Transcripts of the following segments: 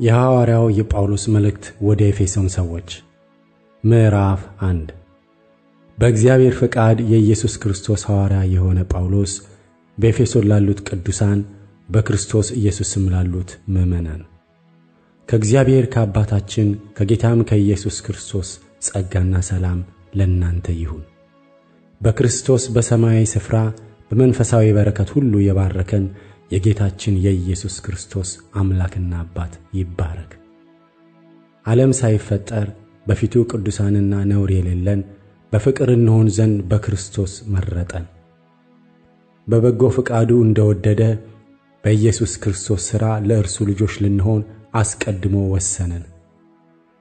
የሐዋርያው የጳውሎስ መልእክት ወደ ኤፌሶን ሰዎች ምዕራፍ 1 በእግዚአብሔር ፈቃድ የኢየሱስ ክርስቶስ ሐዋርያ የሆነ ጳውሎስ በኤፌሶን ላሉት ቅዱሳን በክርስቶስ ኢየሱስም ላሉት ምእመናን ከእግዚአብሔር ከአባታችን ከጌታም ከኢየሱስ ክርስቶስ ጸጋና ሰላም ለእናንተ ይሁን። በክርስቶስ በሰማያዊ ስፍራ በመንፈሳዊ በረከት ሁሉ የባረከን የጌታችን የኢየሱስ ክርስቶስ አምላክና አባት ይባረክ። ዓለም ሳይፈጠር በፊቱ ቅዱሳንና ነውር የሌለን በፍቅር እንሆን ዘንድ በክርስቶስ መረጠን። በበጎ ፈቃዱ እንደወደደ በኢየሱስ ክርስቶስ ሥራ ለእርሱ ልጆች ልንሆን አስቀድሞ ወሰነን።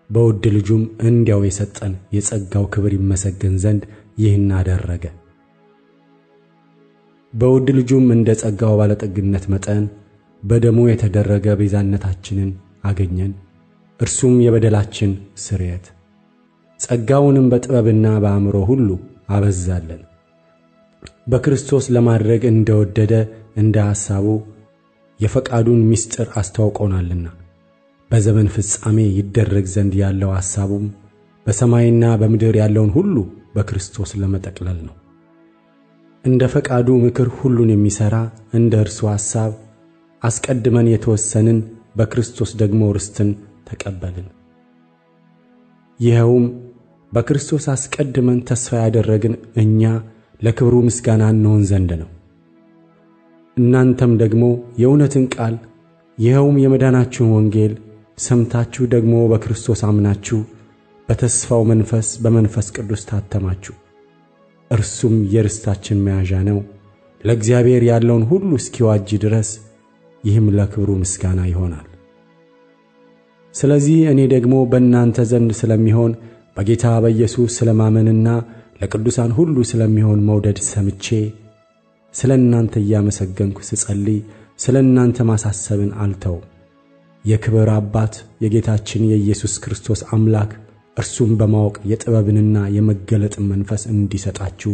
በውድ ልጁም እንዲያው የሰጠን የጸጋው ክብር ይመሰገን ዘንድ ይህን አደረገ። በውድ ልጁም እንደ ጸጋው ባለጠግነት መጠን በደሙ የተደረገ ቤዛነታችንን አገኘን፣ እርሱም የበደላችን ስርየት። ጸጋውንም በጥበብና በአእምሮ ሁሉ አበዛለን፣ በክርስቶስ ለማድረግ እንደወደደ እንደ ሐሳቡ የፈቃዱን ምስጢር አስተዋውቆናልና። በዘመን ፍጻሜ ይደረግ ዘንድ ያለው ሐሳቡም በሰማይና በምድር ያለውን ሁሉ በክርስቶስ ለመጠቅለል ነው። እንደ ፈቃዱ ምክር ሁሉን የሚሠራ እንደ እርሱ ሐሳብ አስቀድመን የተወሰንን በክርስቶስ ደግሞ ርስትን ተቀበልን። ይኸውም በክርስቶስ አስቀድመን ተስፋ ያደረግን እኛ ለክብሩ ምስጋና እንሆን ዘንድ ነው። እናንተም ደግሞ የእውነትን ቃል ይኸውም የመዳናችሁን ወንጌል ሰምታችሁ ደግሞ በክርስቶስ አምናችሁ በተስፋው መንፈስ በመንፈስ ቅዱስ ታተማችሁ። እርሱም የርስታችን መያዣ ነው፣ ለእግዚአብሔር ያለውን ሁሉ እስኪዋጅ ድረስ። ይህም ለክብሩ ምስጋና ይሆናል። ስለዚህ እኔ ደግሞ በእናንተ ዘንድ ስለሚሆን በጌታ በኢየሱስ ስለማመንና ለቅዱሳን ሁሉ ስለሚሆን መውደድ ሰምቼ ስለ እናንተ እያመሰገንኩ ስጸልይ ስለ እናንተ ማሳሰብን አልተውም። የክብር አባት የጌታችን የኢየሱስ ክርስቶስ አምላክ እርሱም በማወቅ የጥበብንና የመገለጥን መንፈስ እንዲሰጣችሁ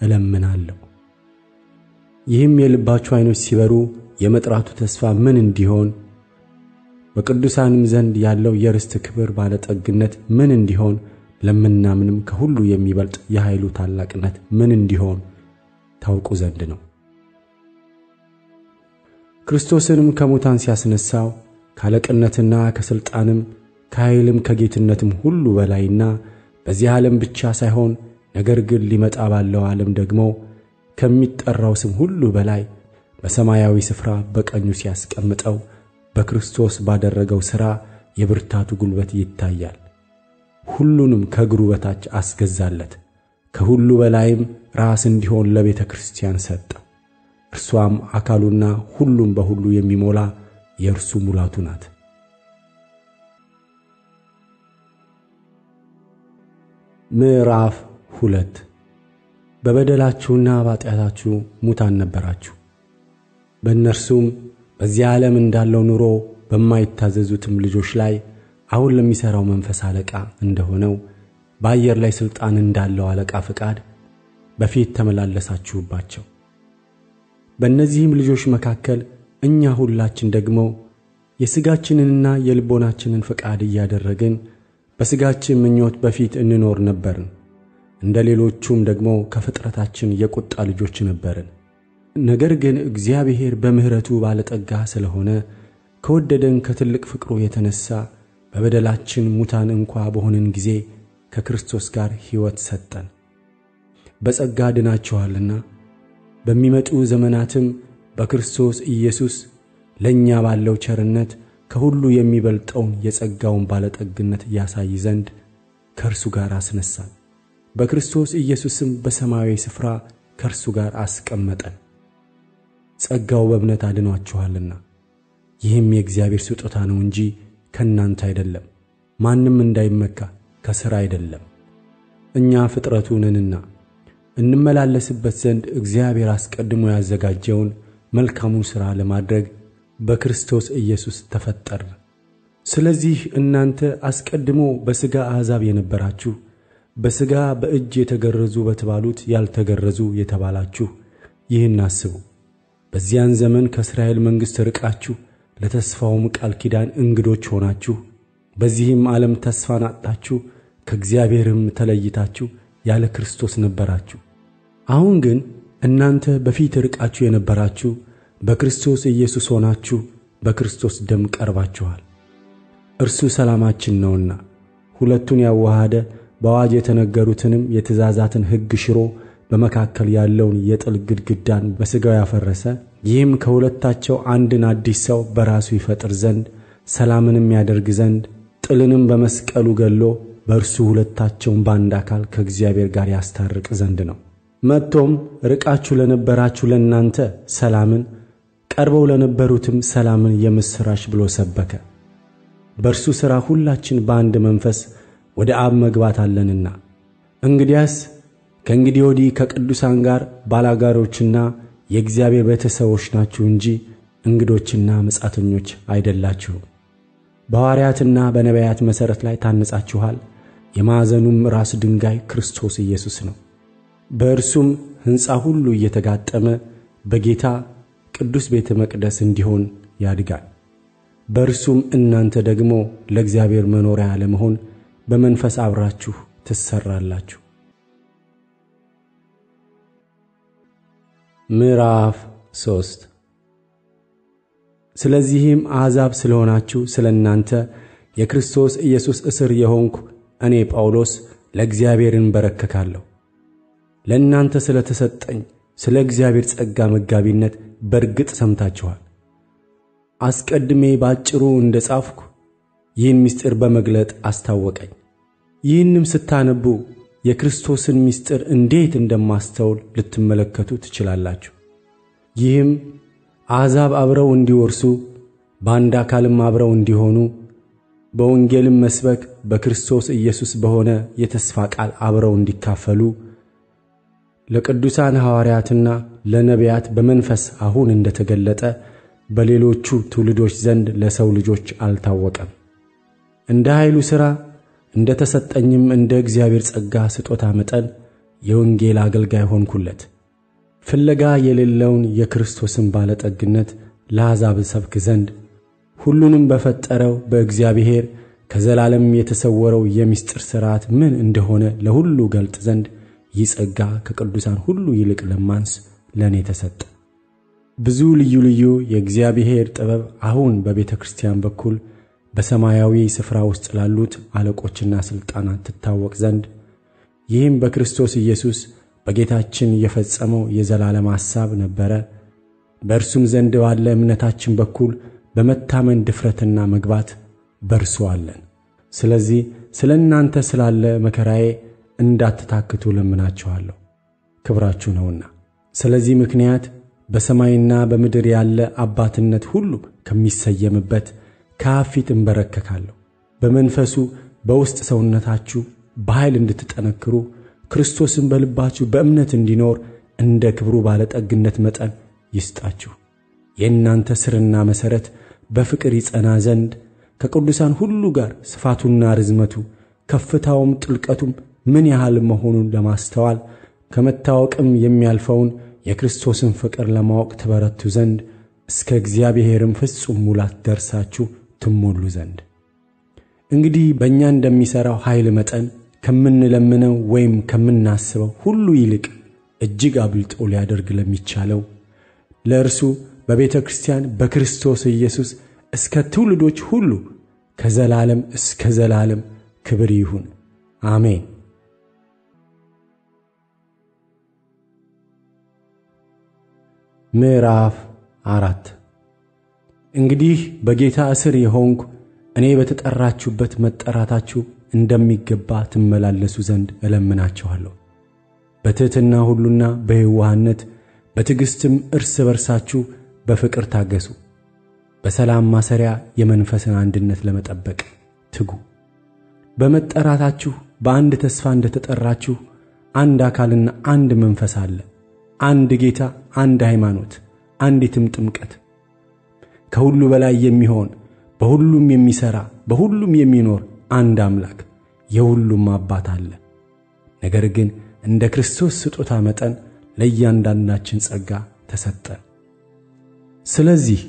እለምናለሁ። ይህም የልባችሁ ዓይኖች ሲበሩ የመጥራቱ ተስፋ ምን እንዲሆን በቅዱሳንም ዘንድ ያለው የርስት ክብር ባለጠግነት ምን እንዲሆን ለምናምንም ከሁሉ የሚበልጥ የኃይሉ ታላቅነት ምን እንዲሆን ታውቁ ዘንድ ነው። ክርስቶስንም ከሙታን ሲያስነሳው ካለቅነትና ከሥልጣንም ከኃይልም ከጌትነትም ሁሉ በላይና በዚህ ዓለም ብቻ ሳይሆን ነገር ግን ሊመጣ ባለው ዓለም ደግሞ ከሚጠራው ስም ሁሉ በላይ በሰማያዊ ስፍራ በቀኙ ሲያስቀምጠው በክርስቶስ ባደረገው ሥራ የብርታቱ ጉልበት ይታያል። ሁሉንም ከእግሩ በታች አስገዛለት፣ ከሁሉ በላይም ራስ እንዲሆን ለቤተ ክርስቲያን ሰጠው። እርሷም አካሉና ሁሉም በሁሉ የሚሞላ የእርሱ ሙላቱ ናት። ምዕራፍ 2 በበደላችሁና በኃጢአታችሁ ሙታን ነበራችሁ። በእነርሱም በዚህ ዓለም እንዳለው ኑሮ በማይታዘዙትም ልጆች ላይ አሁን ለሚሠራው መንፈስ አለቃ እንደሆነው በአየር ላይ ሥልጣን እንዳለው አለቃ ፈቃድ በፊት ተመላለሳችሁባቸው። በእነዚህም ልጆች መካከል እኛ ሁላችን ደግሞ የሥጋችንንና የልቦናችንን ፈቃድ እያደረግን በሥጋችን ምኞት በፊት እንኖር ነበርን። እንደ ሌሎቹም ደግሞ ከፍጥረታችን የቁጣ ልጆች ነበርን። ነገር ግን እግዚአብሔር በምሕረቱ ባለጠጋ ስለሆነ ከወደደን ከትልቅ ፍቅሩ የተነሣ በበደላችን ሙታን እንኳ በሆንን ጊዜ ከክርስቶስ ጋር ሕይወት ሰጠን። በጸጋ ድናችኋልና በሚመጡ ዘመናትም በክርስቶስ ኢየሱስ ለእኛ ባለው ቸርነት ከሁሉ የሚበልጠውን የጸጋውን ባለጠግነት ያሳይ ዘንድ ከእርሱ ጋር አስነሳን። በክርስቶስ ኢየሱስም በሰማያዊ ስፍራ ከእርሱ ጋር አስቀመጠን። ጸጋው በእምነት አድኗችኋልና ይህም የእግዚአብሔር ስጦታ ነው እንጂ ከእናንተ አይደለም፣ ማንም እንዳይመካ ከሥራ አይደለም። እኛ ፍጥረቱ ነንና እንመላለስበት ዘንድ እግዚአብሔር አስቀድሞ ያዘጋጀውን መልካሙን ሥራ ለማድረግ በክርስቶስ ኢየሱስ ተፈጠርን። ስለዚህ እናንተ አስቀድሞ በሥጋ አሕዛብ የነበራችሁ በሥጋ በእጅ የተገረዙ በተባሉት ያልተገረዙ የተባላችሁ ይህን አስቡ። በዚያን ዘመን ከእስራኤል መንግሥት ርቃችሁ ለተስፋውም ቃል ኪዳን እንግዶች ሆናችሁ በዚህም ዓለም ተስፋን አጣችሁ ከእግዚአብሔርም ተለይታችሁ ያለ ክርስቶስ ነበራችሁ። አሁን ግን እናንተ በፊት ርቃችሁ የነበራችሁ በክርስቶስ ኢየሱስ ሆናችሁ በክርስቶስ ደም ቀርባችኋል። እርሱ ሰላማችን ነውና ሁለቱን ያዋሃደ በአዋጅ የተነገሩትንም የትእዛዛትን ሕግ ሽሮ በመካከል ያለውን የጥል ግድግዳን በሥጋው ያፈረሰ፣ ይህም ከሁለታቸው አንድን አዲስ ሰው በራሱ ይፈጥር ዘንድ ሰላምንም ያደርግ ዘንድ ጥልንም በመስቀሉ ገሎ በእርሱ ሁለታቸውን በአንድ አካል ከእግዚአብሔር ጋር ያስታርቅ ዘንድ ነው። መጥቶም ርቃችሁ ለነበራችሁ ለእናንተ ሰላምን፣ ቀርበው ለነበሩትም ሰላምን የምሥራች ብሎ ሰበከ። በእርሱ ሥራ ሁላችን በአንድ መንፈስ ወደ አብ መግባት አለንና። እንግዲያስ ከእንግዲህ ወዲህ ከቅዱሳን ጋር ባላጋሮችና የእግዚአብሔር ቤተሰቦች ናችሁ እንጂ እንግዶችና መጻተኞች አይደላችሁም። በሐዋርያትና በነቢያት መሠረት ላይ ታንጻችኋል። የማዕዘኑም ራስ ድንጋይ ክርስቶስ ኢየሱስ ነው። በእርሱም ሕንፃ ሁሉ እየተጋጠመ በጌታ ቅዱስ ቤተ መቅደስ እንዲሆን ያድጋል። በእርሱም እናንተ ደግሞ ለእግዚአብሔር መኖሪያ ለመሆን በመንፈስ አብራችሁ ትሰራላችሁ። ምዕራፍ 3 ስለዚህም አሕዛብ ስለሆናችሁ ስለ እናንተ የክርስቶስ ኢየሱስ እስር የሆንኩ እኔ ጳውሎስ ለእግዚአብሔር እንበረከካለሁ። ለእናንተ ስለ ተሰጠኝ ስለ እግዚአብሔር ጸጋ መጋቢነት በርግጥ ሰምታችኋል። አስቀድሜ ባጭሩ እንደ ጻፍኩ ይህን ምስጢር በመግለጥ አስታወቀኝ። ይህንም ስታነቡ የክርስቶስን ምስጢር እንዴት እንደማስተውል ልትመለከቱ ትችላላችሁ። ይህም አሕዛብ አብረው እንዲወርሱ በአንድ አካልም አብረው እንዲሆኑ በወንጌልም መስበክ በክርስቶስ ኢየሱስ በሆነ የተስፋ ቃል አብረው እንዲካፈሉ ለቅዱሳን ሐዋርያትና ለነቢያት በመንፈስ አሁን እንደተገለጠ በሌሎቹ ትውልዶች ዘንድ ለሰው ልጆች አልታወቀም። እንደ ኃይሉ ሥራ እንደ ተሰጠኝም እንደ እግዚአብሔር ጸጋ ስጦታ መጠን የወንጌል አገልጋይ ሆንኩለት። ፍለጋ የሌለውን የክርስቶስን ባለጠግነት ለአሕዛብ ሰብክ ዘንድ ሁሉንም በፈጠረው በእግዚአብሔር ከዘላለም የተሰወረው የምስጢር ሥርዓት ምን እንደሆነ ለሁሉ ገልጥ ዘንድ ይህ ጸጋ ከቅዱሳን ሁሉ ይልቅ ለማንስ ለእኔ ተሰጠ። ብዙ ልዩ ልዩ የእግዚአብሔር ጥበብ አሁን በቤተ ክርስቲያን በኩል በሰማያዊ ስፍራ ውስጥ ላሉት አለቆችና ሥልጣናት ትታወቅ ዘንድ ይህም በክርስቶስ ኢየሱስ በጌታችን የፈጸመው የዘላለም ሐሳብ ነበረ። በእርሱም ዘንድ ባለ እምነታችን በኩል በመታመን ድፍረትና መግባት በእርሱ አለን። ስለዚህ ስለ እናንተ ስላለ መከራዬ እንዳትታክቱ ለምናችኋለሁ፣ ክብራችሁ ነውና። ስለዚህ ምክንያት በሰማይና በምድር ያለ አባትነት ሁሉ ከሚሰየምበት ከአብ ፊት እንበረከካለሁ። በመንፈሱ በውስጥ ሰውነታችሁ በኃይል እንድትጠነክሩ ክርስቶስን በልባችሁ በእምነት እንዲኖር እንደ ክብሩ ባለጠግነት መጠን ይስጣችሁ። የእናንተ ሥርና መሠረት በፍቅር ይጸና ዘንድ ከቅዱሳን ሁሉ ጋር ስፋቱና ርዝመቱ ከፍታውም ጥልቀቱም ምን ያህል መሆኑን ለማስተዋል ከመታወቅም የሚያልፈውን የክርስቶስን ፍቅር ለማወቅ ትበረቱ ዘንድ እስከ እግዚአብሔርም ፍጹም ሙላት ደርሳችሁ ትሞሉ ዘንድ። እንግዲህ በእኛ እንደሚሠራው ኃይል መጠን ከምንለምነው ወይም ከምናስበው ሁሉ ይልቅ እጅግ አብልጦ ሊያደርግ ለሚቻለው ለእርሱ በቤተ ክርስቲያን በክርስቶስ ኢየሱስ እስከ ትውልዶች ሁሉ ከዘላለም እስከ ዘላለም ክብር ይሁን፣ አሜን። ምዕራፍ 4 እንግዲህ በጌታ እስር የሆንኩ እኔ በተጠራችሁበት መጠራታችሁ እንደሚገባ ትመላለሱ ዘንድ እለምናችኋለሁ። በትሕትና ሁሉና በየዋህነት በትዕግሥትም እርስ በርሳችሁ በፍቅር ታገሱ። በሰላም ማሰሪያ የመንፈስን አንድነት ለመጠበቅ ትጉ። በመጠራታችሁ በአንድ ተስፋ እንደተጠራችሁ አንድ አካልና አንድ መንፈስ አለ፣ አንድ ጌታ፣ አንድ ሃይማኖት፣ አንዲትም ጥምቀት፣ ከሁሉ በላይ የሚሆን በሁሉም የሚሠራ በሁሉም የሚኖር አንድ አምላክ የሁሉም አባት አለ። ነገር ግን እንደ ክርስቶስ ስጦታ መጠን ለእያንዳንዳችን ጸጋ ተሰጠን። ስለዚህ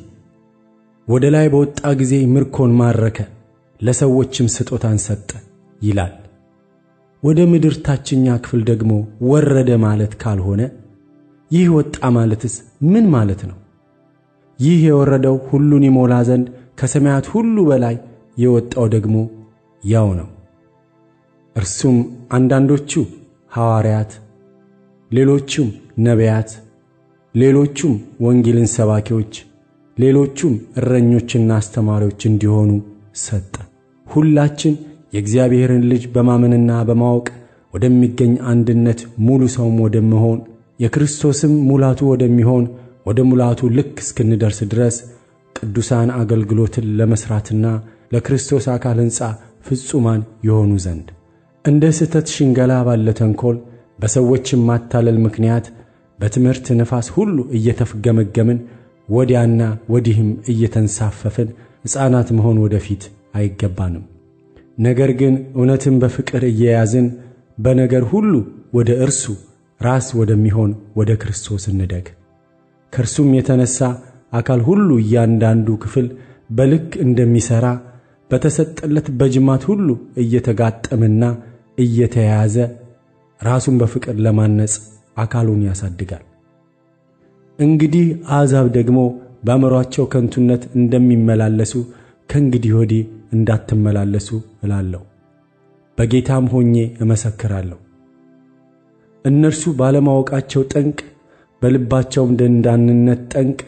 ወደ ላይ በወጣ ጊዜ ምርኮን ማረከ፣ ለሰዎችም ስጦታን ሰጠ ይላል። ወደ ምድር ታችኛ ክፍል ደግሞ ወረደ ማለት ካልሆነ ይህ ወጣ ማለትስ ምን ማለት ነው? ይህ የወረደው ሁሉን ይሞላ ዘንድ ከሰማያት ሁሉ በላይ የወጣው ደግሞ ያው ነው። እርሱም አንዳንዶቹ ሐዋርያት፣ ሌሎቹም ነቢያት፣ ሌሎቹም ወንጌልን ሰባኪዎች፣ ሌሎቹም እረኞችና አስተማሪዎች እንዲሆኑ ሰጠ። ሁላችን የእግዚአብሔርን ልጅ በማመንና በማወቅ ወደሚገኝ አንድነት ሙሉ ሰውም ወደመሆን የክርስቶስም ሙላቱ ወደሚሆን ወደ ሙላቱ ልክ እስክንደርስ ድረስ ቅዱሳን አገልግሎትን ለመስራትና ለክርስቶስ አካል ሕንጻ ፍጹማን የሆኑ ዘንድ እንደ ስህተት ሽንገላ ባለ ተንኮል በሰዎችም ማታለል ምክንያት በትምህርት ነፋስ ሁሉ እየተፍገመገምን ወዲያና ወዲህም እየተንሳፈፍን ሕፃናት መሆን ወደፊት አይገባንም። ነገር ግን እውነትን በፍቅር እየያዝን በነገር ሁሉ ወደ እርሱ ራስ ወደሚሆን ወደ ክርስቶስ እንደግ። ከእርሱም የተነሣ አካል ሁሉ እያንዳንዱ ክፍል በልክ እንደሚሠራ በተሰጠለት በጅማት ሁሉ እየተጋጠመና እየተያያዘ ራሱን በፍቅር ለማነጽ አካሉን ያሳድጋል። እንግዲህ አሕዛብ ደግሞ በአእምሮአቸው ከንቱነት እንደሚመላለሱ ከእንግዲህ ወዲህ እንዳትመላለሱ እላለሁ፣ በጌታም ሆኜ እመሰክራለሁ። እነርሱ ባለማወቃቸው ጠንቅ፣ በልባቸውም ደንዳንነት ጠንቅ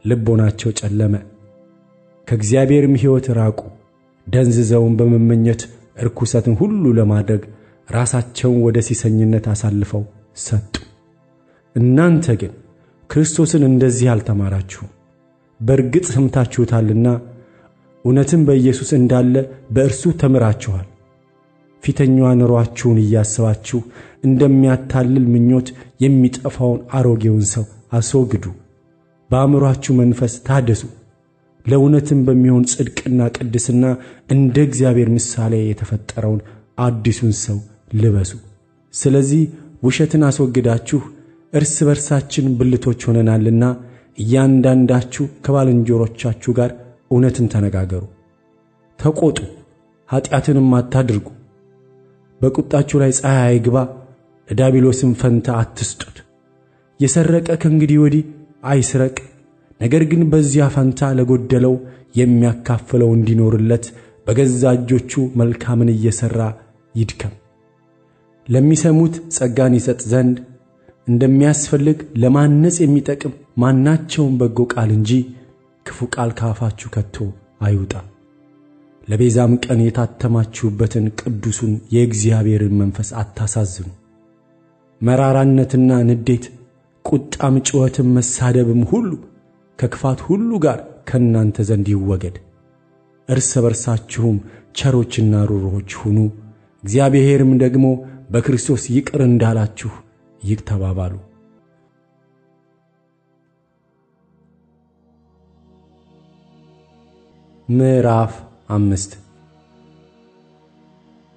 ልቦናቸው ጨለመ፣ ከእግዚአብሔርም ሕይወት ራቁ። ደንዝዘውን በመመኘት ርኩሰትን ሁሉ ለማድረግ ራሳቸውን ወደ ሲሰኝነት አሳልፈው ሰጡ። እናንተ ግን ክርስቶስን እንደዚህ አልተማራችሁም። በእርግጥ ሰምታችሁታልና እውነትም በኢየሱስ እንዳለ በእርሱ ተምራችኋል። ፊተኛዋ ኑሮአችሁን እያሰባችሁ እንደሚያታልል ምኞት የሚጠፋውን አሮጌውን ሰው አስወግዱ፣ በአእምሮአችሁ መንፈስ ታደሱ፣ ለእውነትም በሚሆን ጽድቅና ቅድስና እንደ እግዚአብሔር ምሳሌ የተፈጠረውን አዲሱን ሰው ልበሱ። ስለዚህ ውሸትን አስወግዳችሁ እርስ በርሳችን ብልቶች ሆነናልና እያንዳንዳችሁ ከባልንጀሮቻችሁ ጋር እውነትን ተነጋገሩ። ተቆጡ፣ ኃጢአትንም አታድርጉ። በቁጣችሁ ላይ ፀሐይ አይግባ፣ ለዲያብሎስም ፈንታ አትስጡት። የሰረቀ ከእንግዲህ ወዲህ አይስረቅ፣ ነገር ግን በዚያ ፈንታ ለጎደለው የሚያካፍለው እንዲኖርለት በገዛ እጆቹ መልካምን እየሠራ ይድከም። ለሚሰሙት ጸጋን ይሰጥ ዘንድ እንደሚያስፈልግ ለማነጽ የሚጠቅም ማናቸውም በጎ ቃል እንጂ ክፉ ቃል ካፋችሁ ከቶ አይውጣ። ለቤዛም ቀን የታተማችሁበትን ቅዱሱን የእግዚአብሔርን መንፈስ አታሳዝኑ። መራራነትና ንዴት፣ ቁጣም፣ ጩኸትም፣ መሳደብም ሁሉ ከክፋት ሁሉ ጋር ከእናንተ ዘንድ ይወገድ። እርስ በርሳችሁም ቸሮችና ሩሩዎች ሁኑ፣ እግዚአብሔርም ደግሞ በክርስቶስ ይቅር እንዳላችሁ ይቅር ተባባሉ። ምዕራፍ 5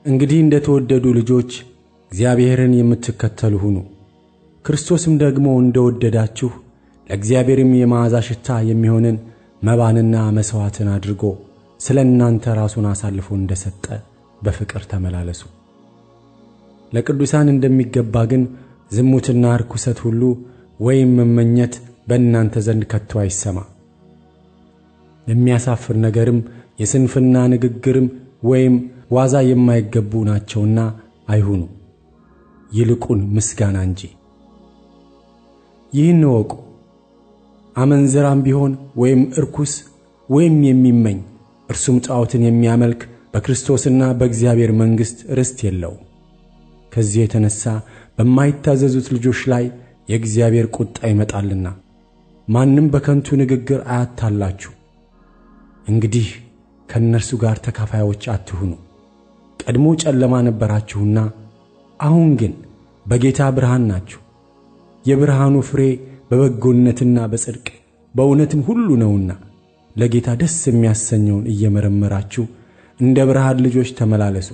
እንግዲህ እንደተወደዱ ልጆች እግዚአብሔርን የምትከተሉ ሁኑ። ክርስቶስም ደግሞ እንደወደዳችሁ ለእግዚአብሔርም የመዓዛ ሽታ የሚሆንን መባንና መሥዋዕትን አድርጎ ስለ እናንተ ራሱን አሳልፎ እንደሰጠ በፍቅር ተመላለሱ። ለቅዱሳን እንደሚገባ ግን ዝሙትና ርኩሰት ሁሉ ወይም መመኘት በእናንተ ዘንድ ከቶ አይሰማ። የሚያሳፍር ነገርም የስንፍና ንግግርም ወይም ዋዛ የማይገቡ ናቸውና አይሁኑ፣ ይልቁን ምስጋና እንጂ። ይህን እወቁ፣ አመንዝራም ቢሆን ወይም እርኩስ ወይም የሚመኝ እርሱም ጣዖትን የሚያመልክ በክርስቶስና በእግዚአብሔር መንግሥት ርስት የለውም። ከዚህ የተነሣ በማይታዘዙት ልጆች ላይ የእግዚአብሔር ቁጣ ይመጣልና ማንም በከንቱ ንግግር አያታላችሁ። እንግዲህ ከእነርሱ ጋር ተካፋዮች አትሁኑ። ቀድሞ ጨለማ ነበራችሁና አሁን ግን በጌታ ብርሃን ናችሁ። የብርሃኑ ፍሬ በበጎነትና በጽድቅ በእውነትም ሁሉ ነውና ለጌታ ደስ የሚያሰኘውን እየመረመራችሁ እንደ ብርሃን ልጆች ተመላለሱ።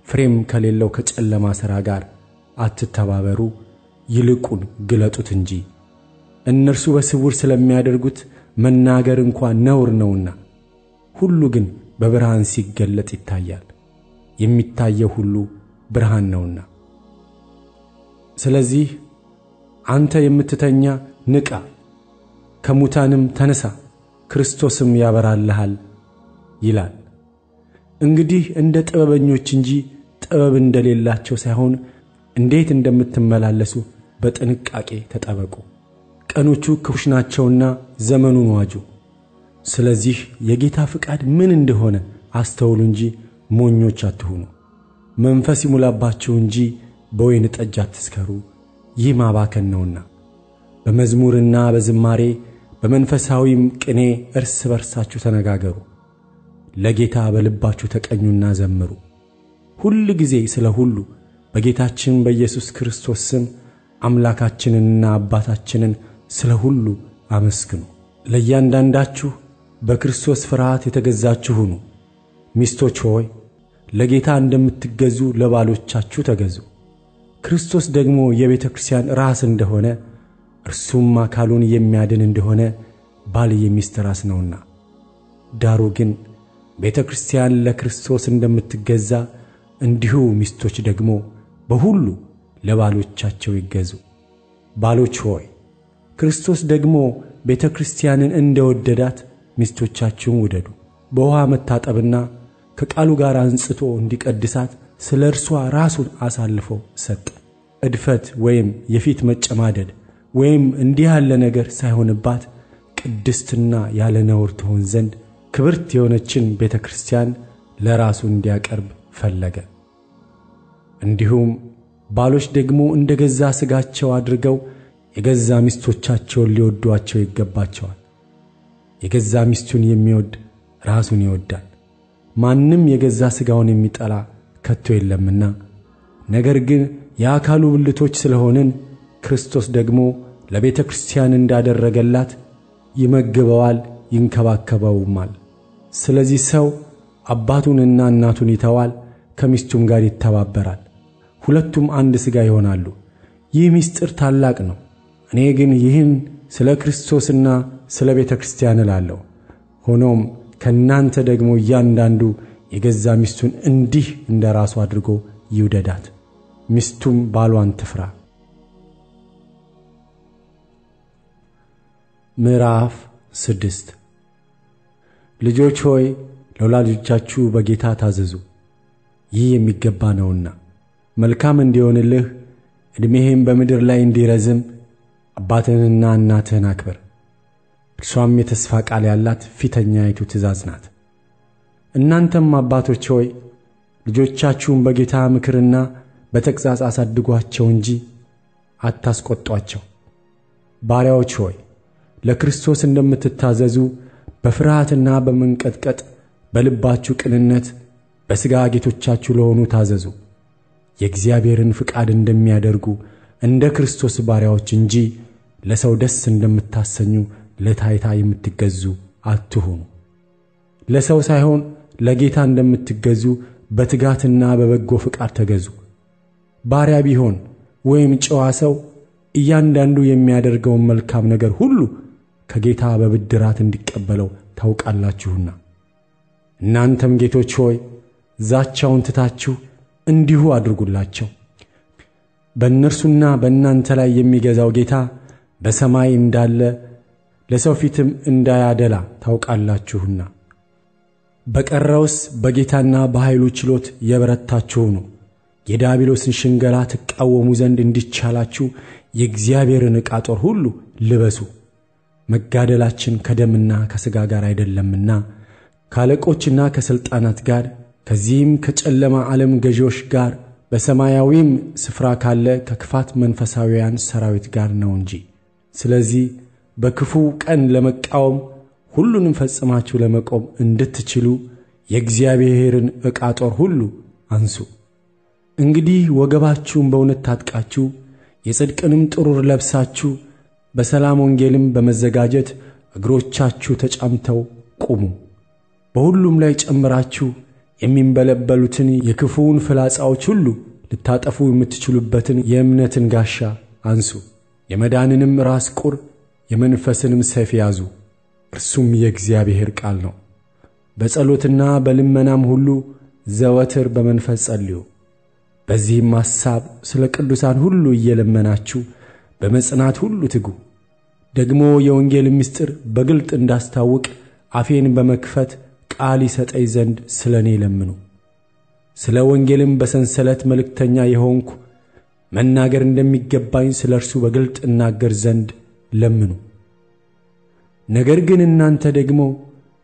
ፍሬም ከሌለው ከጨለማ ሥራ ጋር አትተባበሩ፣ ይልቁን ግለጡት እንጂ። እነርሱ በስውር ስለሚያደርጉት መናገር እንኳን ነውር ነውና፣ ሁሉ ግን በብርሃን ሲገለጥ ይታያል። የሚታየው ሁሉ ብርሃን ነውና። ስለዚህ አንተ የምትተኛ ንቃ፣ ከሙታንም ተነሳ፣ ክርስቶስም ያበራልሃል ይላል። እንግዲህ እንደ ጥበበኞች እንጂ ጥበብ እንደሌላቸው ሳይሆን እንዴት እንደምትመላለሱ በጥንቃቄ ተጠበቁ። ቀኖቹ ክፉዎች ናቸውና ዘመኑን ዋጁ። ስለዚህ የጌታ ፍቃድ ምን እንደሆነ አስተውሉ እንጂ ሞኞች አትሁኑ። መንፈስ ይሙላባችሁ እንጂ በወይን ጠጅ አትስከሩ፣ ይህ ማባከን ነውና። በመዝሙርና በዝማሬ በመንፈሳዊም ቅኔ እርስ በርሳችሁ ተነጋገሩ፣ ለጌታ በልባችሁ ተቀኙና ዘምሩ። ሁል ጊዜ ስለ ሁሉ በጌታችን በኢየሱስ ክርስቶስ ስም አምላካችንንና አባታችንን ስለ ሁሉ አመስግኑ። ለእያንዳንዳችሁ በክርስቶስ ፍርሃት የተገዛችሁ ሁኑ። ሚስቶች ሆይ ለጌታ እንደምትገዙ ለባሎቻችሁ ተገዙ። ክርስቶስ ደግሞ የቤተ ክርስቲያን ራስ እንደሆነ እርሱም አካሉን የሚያድን እንደሆነ ባል የሚስት ራስ ነውና። ዳሩ ግን ቤተ ክርስቲያን ለክርስቶስ እንደምትገዛ እንዲሁ ሚስቶች ደግሞ በሁሉ ለባሎቻቸው ይገዙ። ባሎች ሆይ ክርስቶስ ደግሞ ቤተ ክርስቲያንን እንደወደዳት ሚስቶቻችሁን ውደዱ። በውሃ መታጠብና ከቃሉ ጋር አንጽቶ እንዲቀድሳት ስለ እርሷ ራሱን አሳልፎ ሰጠ። እድፈት ወይም የፊት መጨማደድ ወይም እንዲህ ያለ ነገር ሳይሆንባት ቅድስትና ያለ ነውር ትሆን ዘንድ ክብርት የሆነችን ቤተ ክርስቲያን ለራሱ እንዲያቀርብ ፈለገ። እንዲሁም ባሎች ደግሞ እንደ ገዛ ሥጋቸው አድርገው የገዛ ሚስቶቻቸውን ሊወዷቸው ይገባቸዋል። የገዛ ሚስቱን የሚወድ ራሱን ይወዳል። ማንም የገዛ ሥጋውን የሚጠላ ከቶ የለምና። ነገር ግን የአካሉ ብልቶች ስለሆንን ክርስቶስ ደግሞ ለቤተ ክርስቲያን እንዳደረገላት ይመግበዋል፣ ይንከባከበውማል። ስለዚህ ሰው አባቱንና እናቱን ይተዋል፣ ከሚስቱም ጋር ይተባበራል፣ ሁለቱም አንድ ሥጋ ይሆናሉ። ይህ ምስጢር ታላቅ ነው። እኔ ግን ይህን ስለ ክርስቶስና ስለ ቤተ ክርስቲያን እላለሁ። ሆኖም ከእናንተ ደግሞ እያንዳንዱ የገዛ ሚስቱን እንዲህ እንደ ራሱ አድርጎ ይውደዳት፣ ሚስቱም ባሏን ትፍራ። ምዕራፍ 6 ልጆች ሆይ ለወላጆቻችሁ በጌታ ታዘዙ፣ ይህ የሚገባ ነውና። መልካም እንዲሆንልህ ዕድሜህም በምድር ላይ እንዲረዝም አባትህንና እናትህን አክብር። እርሷም የተስፋ ቃል ያላት ፊተኛይቱ ትእዛዝ ናት። እናንተም አባቶች ሆይ ልጆቻችሁን በጌታ ምክርና በተግሣጽ አሳድጓቸው እንጂ አታስቆጧቸው። ባሪያዎች ሆይ ለክርስቶስ እንደምትታዘዙ በፍርሃትና በመንቀጥቀጥ በልባችሁ ቅንነት በሥጋ ጌቶቻችሁ ለሆኑ ታዘዙ። የእግዚአብሔርን ፍቃድ እንደሚያደርጉ እንደ ክርስቶስ ባሪያዎች እንጂ ለሰው ደስ እንደምታሰኙ ለታይታ የምትገዙ አትሁኑ። ለሰው ሳይሆን ለጌታ እንደምትገዙ በትጋትና በበጎ ፍቃድ ተገዙ። ባሪያ ቢሆን ወይም ጨዋ ሰው እያንዳንዱ የሚያደርገውን መልካም ነገር ሁሉ ከጌታ በብድራት እንዲቀበለው ታውቃላችሁና። እናንተም ጌቶች ሆይ ዛቻውን ትታችሁ እንዲሁ አድርጉላቸው። በእነርሱና በእናንተ ላይ የሚገዛው ጌታ በሰማይ እንዳለ ለሰው ፊትም እንዳያደላ ታውቃላችሁና። በቀረውስ በጌታና በኃይሉ ችሎት የበረታችሁ ሁኑ። የዲያብሎስን ሽንገላ ትቃወሙ ዘንድ እንዲቻላችሁ የእግዚአብሔርን ዕቃ ጦር ሁሉ ልበሱ። መጋደላችን ከደምና ከሥጋ ጋር አይደለምና ከአለቆችና ከሥልጣናት ጋር ከዚህም ከጨለማ ዓለም ገዢዎች ጋር በሰማያዊም ስፍራ ካለ ከክፋት መንፈሳውያን ሰራዊት ጋር ነው እንጂ። ስለዚህ በክፉ ቀን ለመቃወም ሁሉንም ፈጽማችሁ ለመቆም እንድትችሉ የእግዚአብሔርን ዕቃ ጦር ሁሉ አንሱ። እንግዲህ ወገባችሁን በእውነት ታጥቃችሁ የጽድቅንም ጥሩር ለብሳችሁ በሰላም ወንጌልም በመዘጋጀት እግሮቻችሁ ተጫምተው ቁሙ። በሁሉም ላይ ጨምራችሁ የሚንበለበሉትን የክፉውን ፍላጻዎች ሁሉ ልታጠፉ የምትችሉበትን የእምነትን ጋሻ አንሱ። የመዳንንም ራስ ቁር የመንፈስንም ሰይፍ ያዙ። እርሱም የእግዚአብሔር ቃል ነው። በጸሎትና በልመናም ሁሉ ዘወትር በመንፈስ ጸልዩ። በዚህም ሐሳብ ስለ ቅዱሳን ሁሉ እየለመናችሁ በመጽናት ሁሉ ትጉ። ደግሞ የወንጌል ምስጢር በግልጥ እንዳስታውቅ አፌን በመክፈት ቃል ይሰጠኝ ዘንድ ስለ እኔ ለምኑ። ስለ ወንጌልም በሰንሰለት መልእክተኛ የሆንኩ መናገር እንደሚገባኝ ስለ እርሱ በግልጥ እናገር ዘንድ ለምኑ። ነገር ግን እናንተ ደግሞ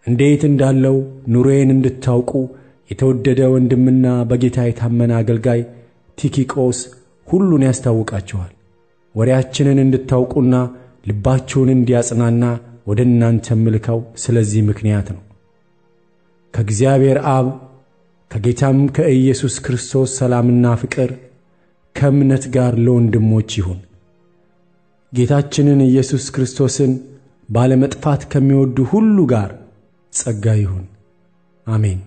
እንዴት እንዳለው ኑሮዬን እንድታውቁ የተወደደ ወንድምና በጌታ የታመነ አገልጋይ ቲኪቆስ ሁሉን ያስታውቃችኋል። ወሬያችንን እንድታውቁና ልባችሁን እንዲያጽናና ወደ እናንተ ምልከው ስለዚህ ምክንያት ነው። ከእግዚአብሔር አብ ከጌታም ከኢየሱስ ክርስቶስ ሰላምና ፍቅር ከእምነት ጋር ለወንድሞች ይሁን። ጌታችንን ኢየሱስ ክርስቶስን ባለመጥፋት ከሚወዱ ሁሉ ጋር ጸጋ ይሁን። አሜን።